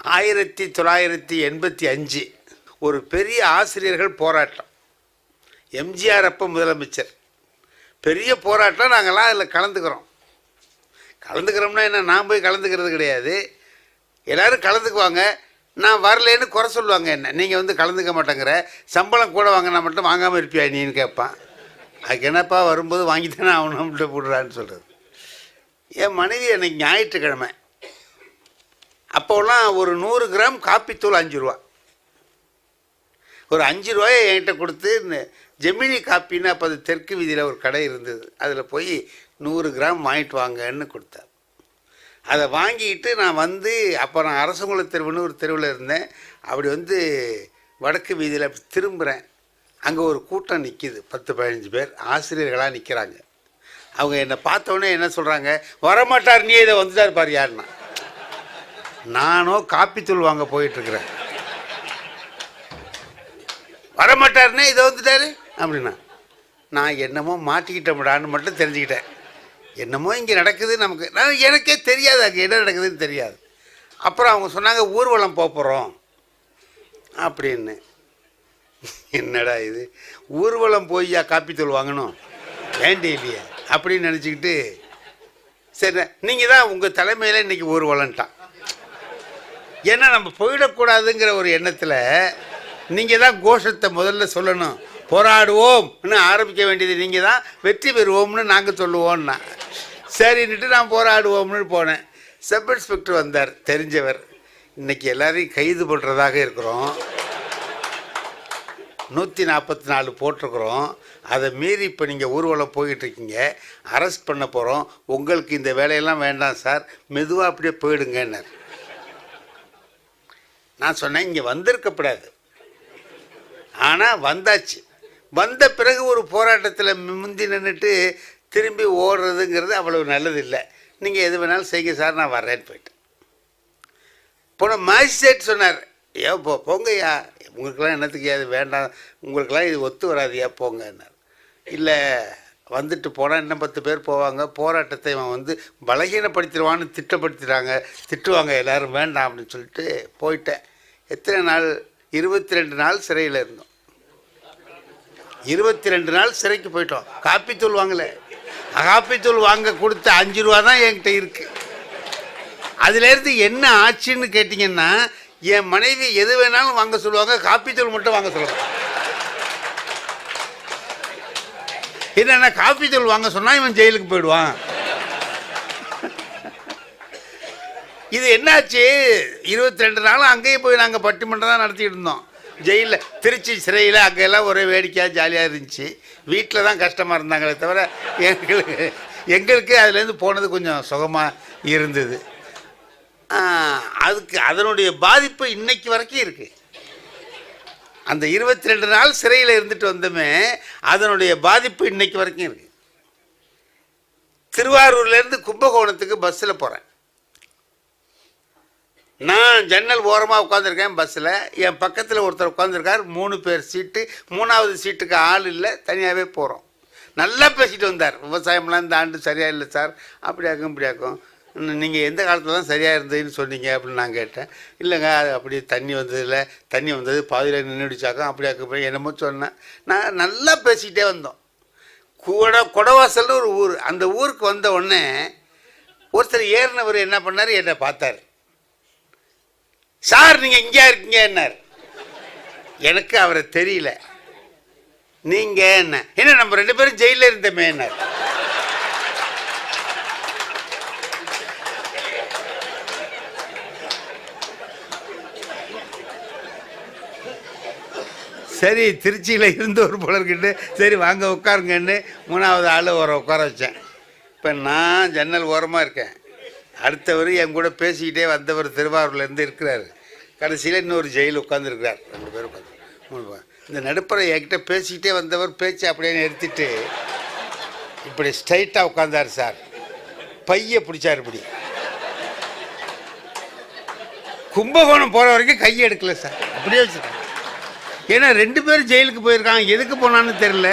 1985 ஒரு பெரிய ஆசிரியர்கள் போராட்டம். எம்ஜிஆர் அப்போ முதலமைச்சர். பெரிய போராட்டம். நாங்கள்லாம் அதில் கலந்துக்கிறோம்னா என்ன, நான் போய் கலந்துக்கிறது கிடையாது. எல்லோரும் கலந்துக்குவாங்க. நான் வரலேன்னு குறை சொல்லுவாங்க. என்ன நீங்கள் வந்து கலந்துக்க மாட்டேங்கிற, சம்பளம் கூட வாங்கினா மட்டும் வாங்காமல் இருப்பியா நீன்னு கேட்பான். அதுக்கு என்னப்பா வரும்போது வாங்கித்தானே ஆகணும்ட்டு போடுறான்னு சொல்கிறது. என் மனைவி எனக்கு ஞாயிற்றுக்கிழமை அப்போலாம் ஒரு 100 கிராம் காப்பித்தூள் 5 ரூபா. ஒரு 5 ரூபாயை என்கிட்ட கொடுத்து ஜெமினி காப்பின்னு அப்போ அது தெற்கு வீதியில் ஒரு கடை இருந்தது, அதில் போய் 100 கிராம் வாங்கிட்டு வாங்கன்னு கொடுத்தார். அதை வாங்கிக்கிட்டு நான் வந்து அப்போ நான் அரசங்குள தெருவுன்னு ஒரு தெருவில் இருந்தேன். அப்படி வந்து வடக்கு வீதியில் அப்படி திரும்புகிறேன். அங்கே ஒரு கூட்டம் நிற்கிது, 10-15 பேர் ஆசிரியர்களாக நிற்கிறாங்க. அவங்க என்னை பார்த்தோன்னே என்ன சொல்கிறாங்க, வரமாட்டார் நீ இதை வந்துட்டார் பாரு யாருன்னா. நானோ காப்பித்தூள் வாங்க போயிட்டுருக்குறேன். வரமாட்டாருன்னே இதை வந்துட்டார் அப்படின்னா நான் என்னமோ மாட்டிக்கிட்டோம்டான்னு மட்டும் தெரிஞ்சுக்கிட்டேன். என்னமோ இங்கே நடக்குது நமக்கு, எனக்கே தெரியாது அங்கே என்ன நடக்குதுன்னு தெரியாது. அப்புறம் அவங்க சொன்னாங்க ஊர்வலம் போகிறோம் அப்படின்னு. என்னடா இது, ஊர்வலம் போய்யா காப்பித்தூள் வாங்கணும் வேண்டி இல்லையே அப்படின்னு நினச்சிக்கிட்டு, சரி நீங்கள் தான் உங்கள் தலைமையில் இன்றைக்கி ஊர்வலன்ட்டான். ஏன்னா நம்ம போயிடக்கூடாதுங்கிற ஒரு எண்ணத்தில் நீங்கள் தான் கோஷத்தை முதல்ல சொல்லணும். போராடுவோம்னு ஆரம்பிக்க வேண்டியது நீங்கள் தான், வெற்றி பெறுவோம்னு நாங்கள் சொல்லுவோம்னா சரின்னுட்டு நான் போராடுவோம்னு போனேன். சப் இன்ஸ்பெக்டர் வந்தார், தெரிஞ்சவர். இன்றைக்கி எல்லாரையும் கைது பண்ணுறதாக இருக்கிறோம், 144 போட்டிருக்கிறோம், அதை மீறி இப்போ நீங்கள் ஊர்வலம் போய்கிட்டுருக்கீங்க, அரெஸ்ட் பண்ண போகிறோம், உங்களுக்கு இந்த வேலையெல்லாம் வேண்டாம் சார், மெதுவாக அப்படியே போயிடுங்கன்னார். நான் சொன்னேன் இங்கே வந்திருக்கப்படாது, ஆனால் வந்தாச்சு. வந்த பிறகு ஒரு போராட்டத்தில் முந்தி நின்றுட்டு திரும்பி ஓடுறதுங்கிறது அவ்வளவு நல்லது இல்லை. நீங்கள் எது வேணாலும் செய்ய சார், நான் வர்றேன்னு போயிட்டேன். போன மேஜிஸ்ட்ரேட் சொன்னார், ஏன் போங்கய்யா, உங்களுக்கெல்லாம் என்னத்துக்கு அது வேண்டாம், உங்களுக்கெல்லாம் இது ஒத்து வராதியா போங்கன்னார். இல்லை வந்துட்டு போனால் இன்னும் 10 பேர் போவாங்க, போராட்டத்தை இவன் வந்து பலகீனப்படுத்திடுவான்னு திட்டுவாங்க எல்லோரும், வேண்டாம் அப்படின்னு சொல்லிட்டு போயிட்டேன். எத்தனை நாள்? 22 நாள் சிறையில் இருந்தோம். 22 நாள் சிறைக்கு போயிட்டோம். காப்பித்தூள் வாங்கலை. காப்பித்தூள் வாங்க கொடுத்த 5 ரூபா தான் என்கிட்ட இருக்குது. அதுலேருந்து என்ன ஆச்சுன்னு கேட்டிங்கன்னா, என் மனைவி எது வேணாலும் வாங்க சொல்லுவாங்க, காப்பித்தூள் மட்டும் வாங்க சொல்லுவாங்க. என்னென்ன காப்பித்தூள் வாங்க சொன்னால் இவன் ஜெயிலுக்கு போயிடுவான். இது என்னாச்சு, 22 நாளும் அங்கேயே போய் நாங்கள் பட்டிமன்றம் தான் நடத்திட்டு இருந்தோம். ஜெயிலில், திருச்சி சிறையில் அங்கெல்லாம் ஒரே வேடிக்கையாக ஜாலியாக இருந்துச்சு. வீட்டில் தான் கஷ்டமாக இருந்தாங்களே தவிர எங்களுக்கு அதுலேருந்து போனது கொஞ்சம் சுகமாக இருந்தது. அதனுடைய பாதிப்பு இன்னைக்கு வரைக்கும் இருக்குது. அந்த 22 நாள் சிறையில் இருந்துட்டு வந்தோமே, அதனுடைய பாதிப்பு இன்னைக்கு வரைக்கும் இருக்குது. திருவாரூர்லேருந்து கும்பகோணத்துக்கு பஸ்ஸில் போகிறேன். நான் ஜன்னல் ஓரமாக உட்காந்துருக்கேன் பஸ்ஸில். என் பக்கத்தில் ஒருத்தர் உட்காந்துருக்கார், 3 பேர் சீட்டு, 3வது சீட்டுக்கு ஆள் இல்லை, தனியாகவே போகிறோம். நல்லா பேசிட்டு வந்தார். விவசாயம்லாம் இந்த ஆண்டு சரியாக இல்லை சார், அப்படியாக்கும் இப்படியாக்கும், நீங்கள் எந்த காலத்தில் தான் சரியாக இருந்ததுன்னு சொன்னீங்க அப்படின்னு நான் கேட்டேன். இல்லைங்க அது அப்படி தண்ணி வந்தது பாதியில் நின்றுடிச்சாக்கும், அப்படியாக்கும் என்னமோ சொன்னேன். நான் நல்லா பேசிக்கிட்டே வந்தோம். கொடவாசல்னு ஒரு ஊர். அந்த ஊருக்கு வந்த உடனே ஒருத்தர் ஏறினவர் என்ன பண்ணார், என்னை பார்த்தார். சார் நீங்கள் இங்கே இருக்கீங்க என்னார். எனக்கு அவரை தெரியல. நீங்கள் என்ன நம்ம 2 பேரும் ஜெயிலில் இருந்தோமே என்னார். சரி திருச்சியில் இருந்து ஒரு போலர்கிட்ட சரி வாங்க உட்காருங்கன்னு 3வது ஆள் உட்கார வச்சேன். இப்போ நான் ஜன்னல் ஓரமாக இருக்கேன். அடுத்தவர் என் கூட பேசிக்கிட்டே வந்தவர் திருவாரூர்லேருந்து இருக்கிறார். கடைசியில் இன்னொரு ஜெயில் உட்காந்துருக்கிறார். 2 பேர் உட்காந்து 3 பேர். இந்த நடுப்புற என்கிட்ட பேசிக்கிட்டே வந்தவர் பேச்சு அப்படியே நிறுத்திட்டு இப்படி ஸ்ட்ரைட்டாக உட்காந்தார் சார். பையை பிடிச்சார் இப்படி. கும்பகோணம் போகிற வரைக்கும் கையை எடுக்கல சார், அப்படியே வச்சுருக்காங்க. ஏன்னா 2 பேரும் ஜெயிலுக்கு போயிருக்காங்க, எதுக்கு போனான்னு தெரில.